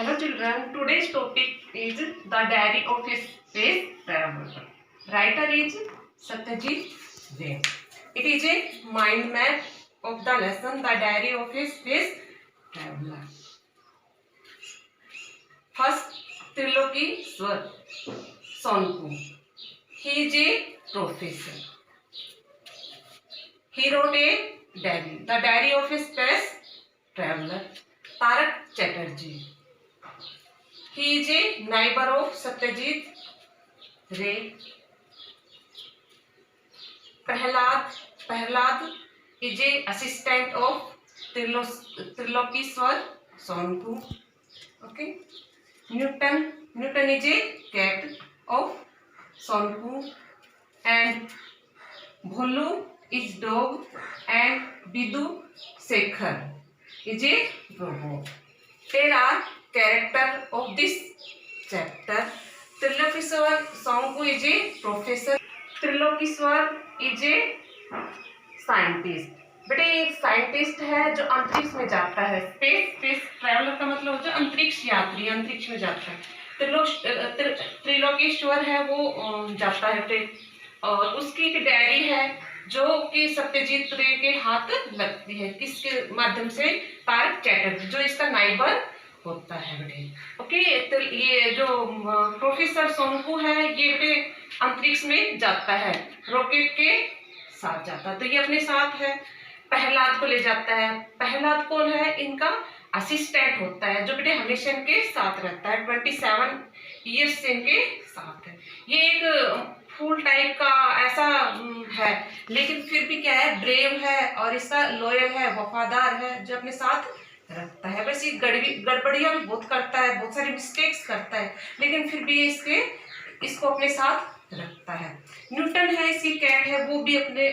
Hello children, today's topic is the diary of a space traveler. Writer is Satyajit Ray. It is a mind map of the lesson, the diary of a space traveler. First, Trilokiswar Sonpu. He is a professor. He wrote a diary, the diary of a space traveler. Tarak Chatterjee. He is a neighbor of Satyajit Ray. Prahlad is a assistant of Trilokiswar Sonpu. Okay. Newton is a cat of Sonpu, and Bholu is dog, and Bidu Shekhar is a robot. There are characters of this chapter. Trilokiswar Sonpu is a professor. Trilokiswar is a scientist. बेटे एक scientist है जो अंतरिक्ष में जाता है. Space traveller का मतलब होता है अंतरिक्ष यात्री, अंतरिक्ष में जाता है. त्रिलोकेश्वर है वो जाता है बेटे, और उसकी एक डायरी है जो कि सत्यजीत रे के हाथ लगती है. किसके माध्यम से? तारक चैटर्जी, जो इसका नाइबर होता है बेटे. ओके. तो ये जो प्रोफेसर सोनपू है ये बेटे अंतरिक्ष में जाता है, रॉकेट के साथ जाता है. तो ये अपने साथ है. प्रहलाद को ले जाता है. प्रहलाद कौन है? इनका असिस्टेंट होता है जो बेटे हमेशा इनके साथ रहता है. 27 ईयर्स से इनके साथ है. ये एक फूल टाइप का ऐसा है, लेकिन फिर भी क्या है, ब्रेव है और इसका लॉयल है, वफादार है, जो अपने साथ रखता है. बस ये गड़बड़ियां भी बहुत करता है, बहुत सारी मिस्टेक्स करता है, लेकिन फिर भी इसको अपने साथ रखता है. न्यूटन है, इसकी कैट है, वो भी अपने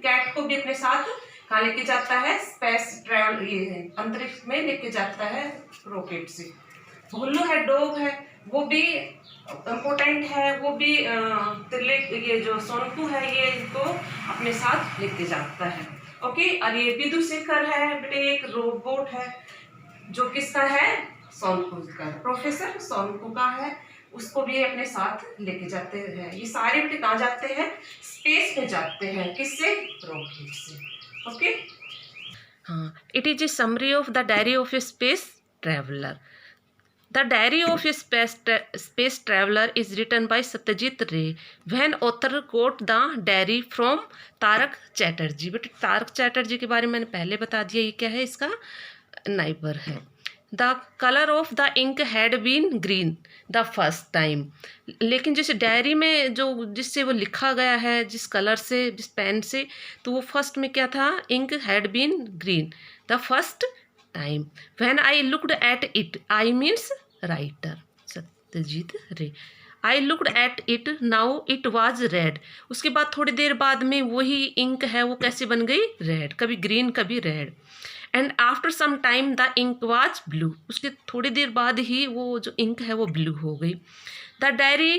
कैट को भी अपने साथ कहाँ लेके जाता है? स्पेस ट्रैवल, ये अंतरिक्ष में लेके जाता है रॉकेट से. भोलू है, डॉग है, वो भी इम्पोर्टेंट है, वो भी ये जो सोनपू है ये इनको अपने साथ लेके जाता है. ओके. और ये बिदु शेखर है बेटे, एक रोबोट है जो किसका है? सोनपू का, प्रोफेसर सोनपू का है. उसको भी अपने साथ लेके जाते हैं. ये सारे बेटे कहाँ जाते हैं? स्पेस में जाते हैं. किससे? रॉकेट से. ओके. हाँ. It is a summary of the diary of A space traveller. The diary of a space traveler is written by Satyajit Ray. When author got the diary from Tarak Chatterjee. But Tarak Chatterjee के बारे में मैंने पहले बता दिया. ये क्या है? इसका नाइबर है. The color of the ink had been green the first time. लेकिन जैसे डायरी में जो जिससे वो लिखा गया है, जिस कलर से, जिस पेन से, तो वो फर्स्ट में क्या था? ink had been green the first time. When I looked at it, I means writer Satyajit रे. I looked at it, now it was red. उसके बाद थोड़ी देर बाद में वही इंक है वो कैसे बन गई? रेड. कभी ग्रीन कभी red. And after some time the ink was blue. उसके थोड़ी देर बाद ही वो जो इंक है वो ब्लू हो गई. The diary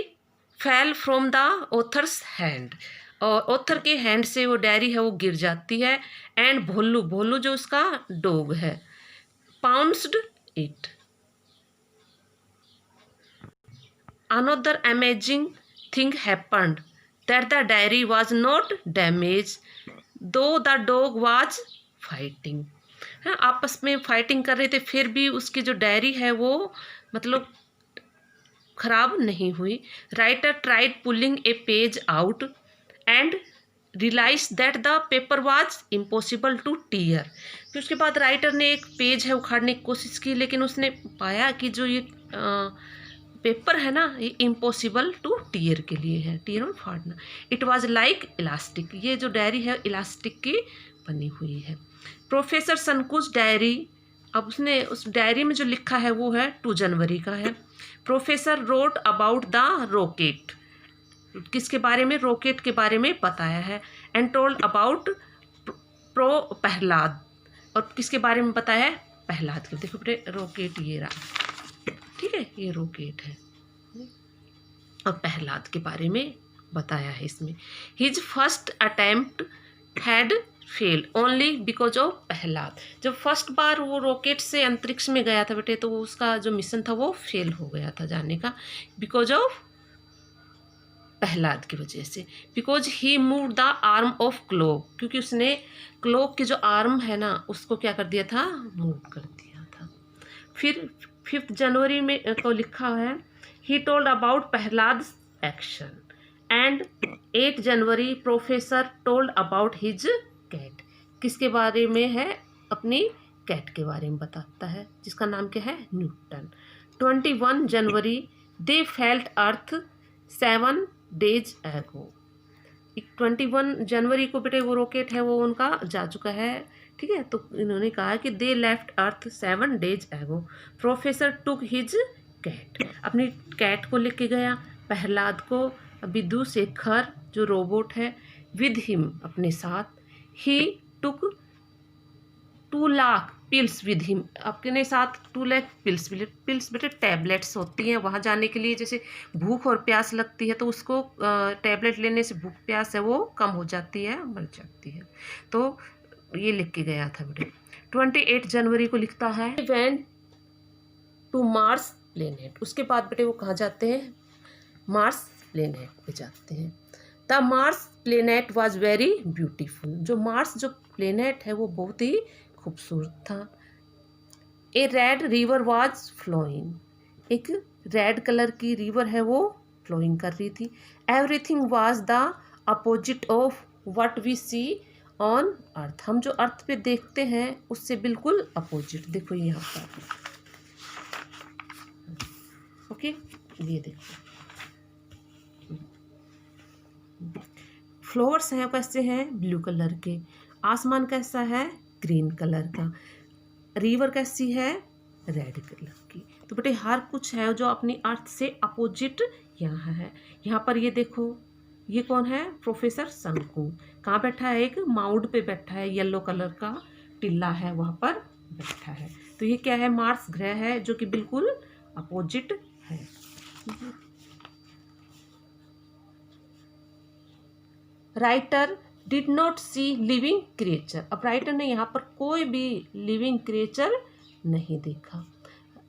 fell from the author's hand. और ऑथर के हैंड से वो डायरी है वो गिर जाती है. एंड भोलू जो उसका डॉग है, pounced it. Another amazing thing happened, that the diary was not damaged, though the dog was fighting. हाँ, आपस में फाइटिंग कर रहे थे, फिर भी उसकी जो डायरी है वो मतलब खराब नहीं हुई. Writer tried pulling a page out and realise that the paper was impossible to tear. फिर उसके बाद राइटर ने एक पेज है उखाड़ने की कोशिश की, लेकिन उसने पाया कि जो ये पेपर है ना, ये इम्पॉसिबल टू टीयर के लिए है, टीयर में फाड़ना. It was like elastic. ये जो डायरी है इलास्टिक की बनी हुई है. Professor Shonku's diary. अब उसने उस डायरी में जो लिखा है वो है 2 जनवरी का है. Professor wrote about the rocket. किसके बारे में? रॉकेट के बारे में बताया है. And told about pro Prahlad. और किसके बारे में बताया है? प्रहलाद के. देखो बेटे रॉकेट ये रहा, ठीक है, ये रॉकेट है और प्रहलाद के बारे में बताया है इसमें. His first attempt had failed only because of Prahlad. जब फर्स्ट बार वो रॉकेट से अंतरिक्ष में गया था बेटे, तो वो उसका जो मिशन था वो फेल हो गया था जाने का, बिकॉज ऑफ प्रहलाद की वजह से। Because he move the arm of cloak, क्योंकि उसने क्लोक की जो आर्म है ना उसको क्या कर दिया था, मूव कर दिया था। फिर 5 जनवरी में को लिखा है he told about Prahlad action, and 8 January professor told about his cat. किसके बारे में है, अपनी कैट के बारे में बताता है, जिसका नाम क्या है, Newton. 21 January they felt earth 7 days ago। 21 जनवरी को बेटे वो रॉकेट है वो उनका जा चुका है, ठीक है। तो इन्होंने कहा कि they left earth 7 days ago। Professor took his cat, अपनी कैट को लेके गया, प्रहलाद को, विदु शेखर जो रोबोट है, विद हिम अपने साथ, ही टुक 2 लाख पिल्स विद हिम, अपने साथ 2 लाख पिल्स। पिल्स बेटे टैबलेट्स होती हैं, वहाँ जाने के लिए जैसे भूख और प्यास लगती है तो उसको टैबलेट लेने से भूख प्यास है वो कम हो जाती है, मर जाती है। तो ये लिख के गया था बेटे। 28 जनवरी को लिखता है वेंट टू मार्स प्लेनेट। उसके बाद बेटे वो कहाँ जाते हैं, मार्स प्लेनेट पे जाते हैं। The Mars planet was very beautiful. जो मार्स जो प्लेनेट है वो बहुत ही खूबसूरत था। A red river was flowing, एक रेड कलर की रिवर है वो फ्लोइंग कर रही थी। Everything was the opposite of what we see on earth, हम जो अर्थ पे देखते हैं उससे बिल्कुल अपोजिट। देखो यहाँ पर, ओके, ये देखो फ्लावर्स हैं कैसे हैं, ब्लू कलर के, आसमान कैसा है, ग्रीन कलर का, रिवर कैसी है, रेड कलर की। तो बेटे हर कुछ है जो अपनी अर्थ से अपोजिट यहाँ है। यहाँ पर ये देखो, ये कौन है, प्रोफेसर शंकु। कहाँ बैठा है, एक माउंट पे बैठा है, येलो कलर का टिल्ला है वहाँ पर बैठा है। तो ये क्या है, मार्स ग्रह है जो कि बिल्कुल अपोजिट है। Writer did not see living creature. अब राइटर ने यहाँ पर कोई भी लिविंग क्रिएचर नहीं देखा।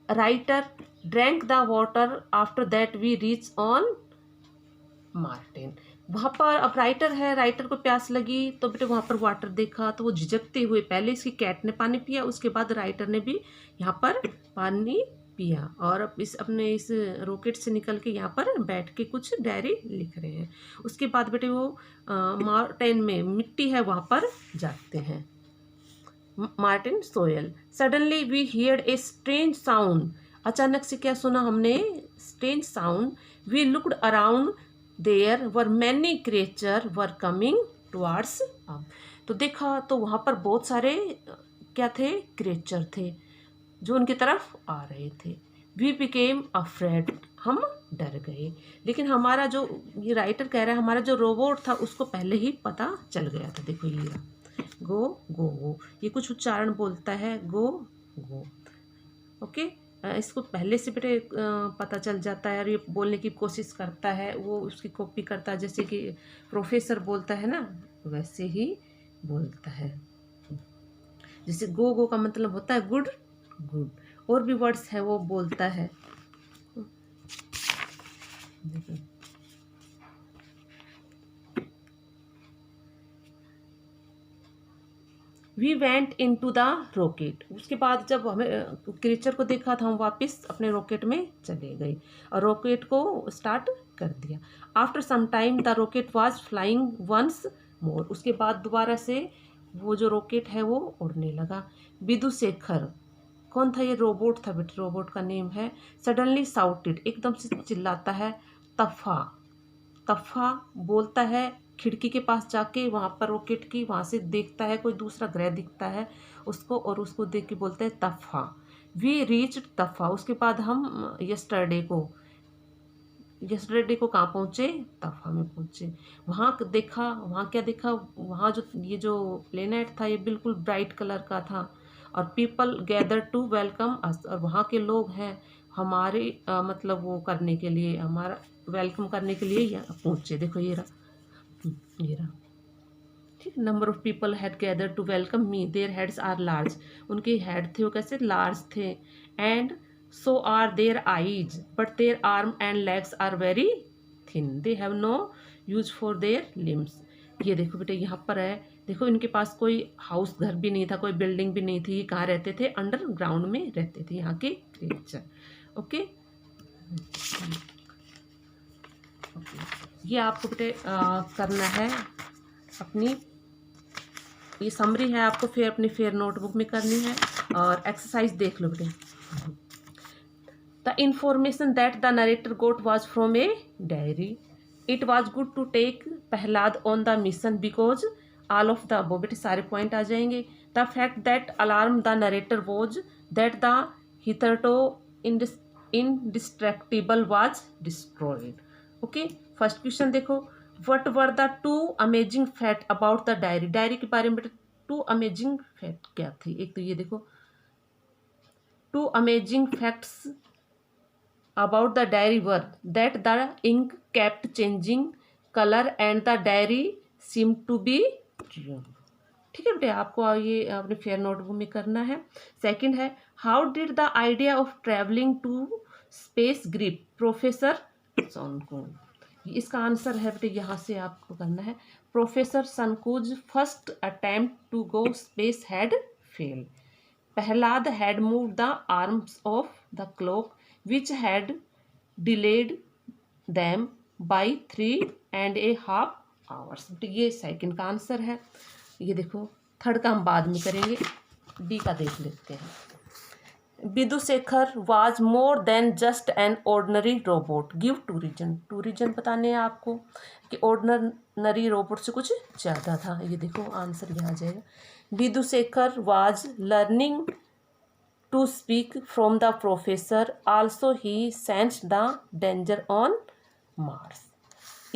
Writer drank the water after that we reach on Martian. वहाँ पर अब राइटर है, राइटर को प्यास लगी तो बेटे वहाँ पर वाटर देखा तो वो झिझकते हुए, पहले इसकी कैट ने पानी पिया, उसके बाद राइटर ने भी यहाँ पर पानी पिया, और अब अपने इस रॉकेट से निकल के यहाँ पर बैठ के कुछ डायरी लिख रहे हैं। उसके बाद बेटे वो मार्टिन में मिट्टी है वहाँ पर जाते हैं, Martian soil. Suddenly we heard a strange sound, अचानक से क्या सुना हमने, strange sound. We looked around, there were many creature were coming towards up. तो देखा तो वहाँ पर बहुत सारे क्या थे, क्रिएचर थे जो उनकी तरफ आ रहे थे। वी बिकेम अफ्रेड, हम डर गए। लेकिन हमारा जो, ये राइटर कह रहा है, हमारा जो रोबोट था उसको पहले ही पता चल गया था। देखो ये गो गो गो, ये कुछ उच्चारण बोलता है, गो गो, ओके। इसको पहले से बेटे पता चल जाता है और ये बोलने की कोशिश करता है, वो उसकी कॉपी करता है, जैसे कि प्रोफेसर बोलता है ना वैसे ही बोलता है। जैसे गो गो का मतलब होता है गुड गुड, और भी वर्ड्स है वो बोलता है। We went into the rocket. उसके बाद जब हमें क्रीचर को देखा था हम वापस अपने रॉकेट में चले गए और रॉकेट को स्टार्ट कर दिया। After some time the rocket was flying once more. उसके बाद दोबारा से वो जो रॉकेट है वो उड़ने लगा। विदु शेखर, कौन था ये, रोबोट था बेटे, रोबोट का नेम है। सडनली साउटेड, एकदम से चिल्लाता है। तफा, तफा बोलता है, खिड़की के पास जाके वहाँ पर रॉकेट की, वहाँ से देखता है कोई दूसरा ग्रह दिखता है उसको, और उसको देख के बोलते हैं तफा। We reach तफा। उसके बाद हम यस्टरडे को कहाँ पहुँचे, तफा में पहुँचे। वहाँ देखा, वहाँ क्या देखा, वहाँ जो ये जो प्लेनेट था ये बिल्कुल ब्राइट कलर का था, और people gather to welcome us, और वहाँ के लोग हैं हमारे मतलब वो करने के लिए, हमारा वेलकम करने के लिए यहाँ पहुँचे। देखो ये रहा, ये रहा। ठीक, number of people had gather to welcome me, their heads are large, उनके हेड थे वो कैसे लार्ज थे, and so are their eyes but their arm and legs are very thin, they have no use for their limbs. ये देखो बेटे यहाँ पर है, देखो इनके पास कोई हाउस घर भी नहीं था, कोई बिल्डिंग भी नहीं थी, कहाँ रहते थे, अंडरग्राउंड में रहते थे यहाँ के क्रिएचर। ओके, ये आपको बेटे करना है अपनी, ये समरी है आपको फिर अपनी फेयर नोटबुक में करनी है, और एक्सरसाइज देख लो बेटे। The information that the narrator got was from a diary, it was good to take Prahlad on the mission because all of the above, बेटे सारे पॉइंट आ जाएंगे। The fact that alarm the narrator was that the hitherto indestructible was destroyed. Okay, first question देखो, what were the two amazing fact about the diary, diary के बारे में बेटे to amazing fact क्या थी। एक तो ये देखो, two amazing facts about the diary were that the ink kept changing color and the diary seemed to be young। ठीक है बेटे, आपको ये अपने फेयर नोटबुक में करना है। सेकंड है, how did the idea of travelling to space grip professor Shonku, इसका आंसर है बेटे यहाँ से आपको करना है, professor Shonku first attempt to go space had failed, Prahlad had move the arms of the clock which had delayed them by 3.5 hours. ये second का आंसर है। ये देखो, थर्ड का हम बाद में करेंगे, डी का देख लेते हैं। Vidhushekhar was more than just an ordinary robot, give two reason, two reason बताने हैं आपको कि ऑर्डनरी रोबोट से कुछ ज़्यादा था। ये देखो आंसर यहाँ आ जाएगा, Vidhushekhar was learning to speak from the professor, also he sensed the danger on Mars.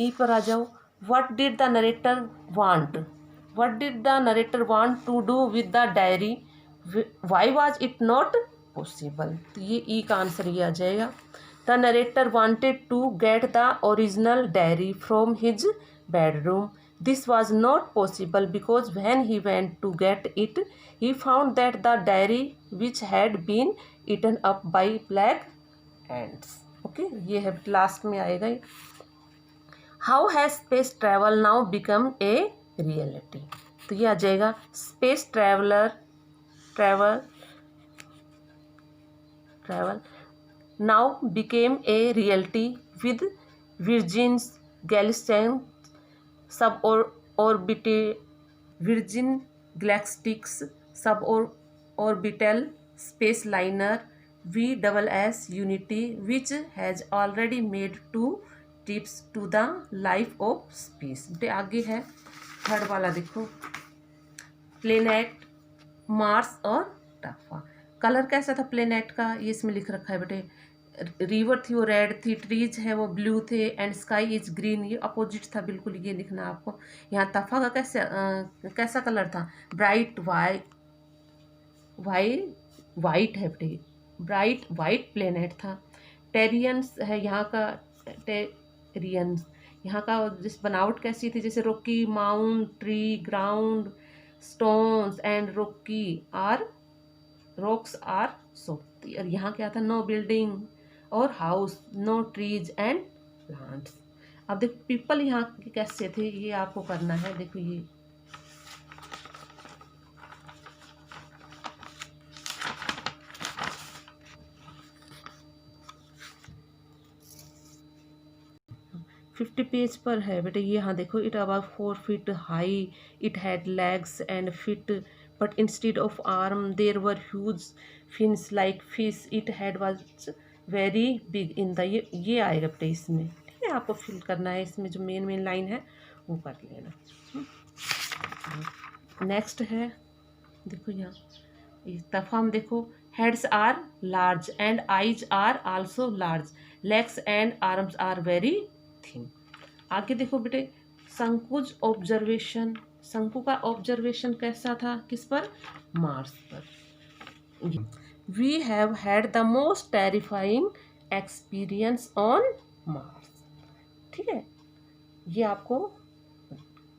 E पर आ जाओ, what did the narrator want, what did the narrator want to do with the diary, why was it not possible. तो ये E का answer ये आ जाएगा, the narrator wanted to get the original diary from his bedroom, this was not possible because when he went to get it he found that the diary which had been eaten up by black ants. Okay, ये है last में आएगा। How has space travel now become a reality, तो ये आ जाएगा, space travel now became a reality with Virgin Galactic's sub Virgin Galactic's suborbital space liner VSS Unity which has already made 2 trips to the life of space। बेटे आगे है third वाला, देखो planet Mars और टाफा, colour कैसा था planet का, ये इसमें लिख रखा है बेटे, रिवर थी वो रेड थी, ट्रीज है वो ब्लू थे, एंड स्काई इज ग्रीन, ये अपोजिट था बिल्कुल, ये लिखना आपको। यहाँ तफा का कैसा कलर था, ब्राइट वाइट है बेटे, ब्राइट वाइट प्लेनेट था। टेरियंस है यहाँ का, टेरियंस यहाँ का जिस बनावट कैसी थी, जैसे rocky mount, tree, ground, stones and rocks are soft. और यहाँ क्या था, no building or house, no trees and plants. अब देखो पीपल यहाँ के कैसे थे, ये आपको करना है। देखो ये फिफ्टी पेज पर है बेटे, ये यहाँ देखो, it about 4 feet high, it had legs and feet but instead of arm there were huge fins like fish, it had was very big in the, ये आएगा बेटे इसमें। ठीक है, आपको फिल करना है, इसमें जो मेन लाइन है वो कर लेना। नेक्स्ट है, देखो यहाँ इस दफा हम देखो, heads are large and eyes are also large, legs and arms are very thin. आगे देखो बेटे, शंकुज ऑब्जर्वेशन, शंकु का ऑब्जर्वेशन कैसा था, किस पर, मार्स पर। We have had the most terrifying experience on Mars. ठीक है, ये आपको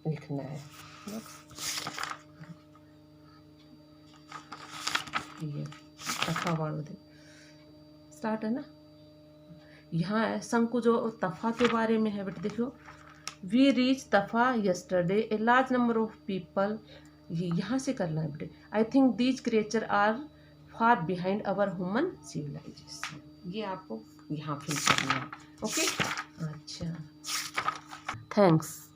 लिखना है। मतलब ये तफा वालों दे स्टार्ट है ना। यहाँ है शंकु जो तफा के बारे में है बेटा, देखो we reach Tafa yesterday a large number of people, ये यहाँ से करना है बेटे। I think these creature are far behind our human civilization, ये आपको यहाँ फिल करना है। ओके, अच्छा, थैंक्स।